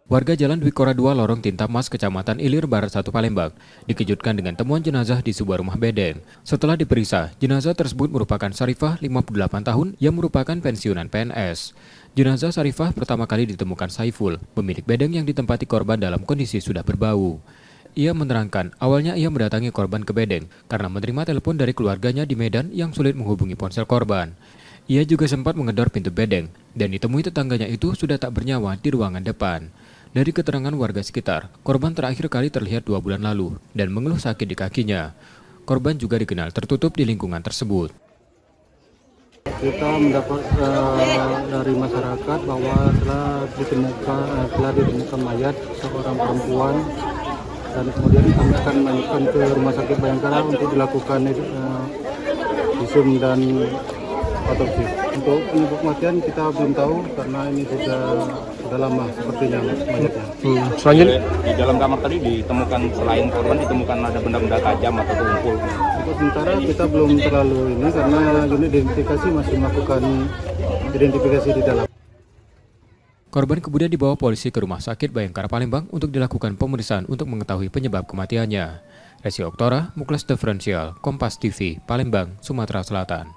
Warga Jalan Dwi Kora 2 Lorong Tinta Mas, Kecamatan Ilir Barat 1 Palembang, dikejutkan dengan temuan jenazah di sebuah rumah bedeng. Setelah diperiksa, jenazah tersebut merupakan Sarifah 58 tahun yang merupakan pensiunan PNS. Jenazah Sarifah pertama kali ditemukan Saiful, pemilik bedeng yang ditempati korban dalam kondisi sudah berbau. Ia menerangkan, awalnya ia mendatangi korban ke bedeng karena menerima telepon dari keluarganya di Medan yang sulit menghubungi ponsel korban. Ia juga sempat menggedor pintu bedeng dan ditemui tetangganya itu sudah tak bernyawa di ruangan depan. Dari keterangan warga sekitar, korban terakhir kali terlihat 2 bulan lalu dan mengeluh sakit di kakinya. Korban juga dikenal tertutup di lingkungan tersebut. Kita mendapat dari masyarakat bahwa telah ditemukan mayat seorang perempuan, dan kemudian kami akan melanjutkan ke Rumah Sakit Bayangkara untuk dilakukan visum dan otopsi. Untuk penyebab kematian kita belum tahu karena ini sudah lama sepertinya mayatnya. Selanjutnya di dalam kamar tadi ditemukan, selain korban ditemukan ada benda-benda tajam atau tumpul. Untuk sementara kita belum terlalu ini karena unit identifikasi masih melakukan identifikasi di dalam. Korban kemudian dibawa polisi ke Rumah Sakit Bayangkara Palembang untuk dilakukan pemeriksaan untuk mengetahui penyebab kematiannya. Resi Oktora, Muklas Diferensial, Kompas TV, Palembang, Sumatera Selatan.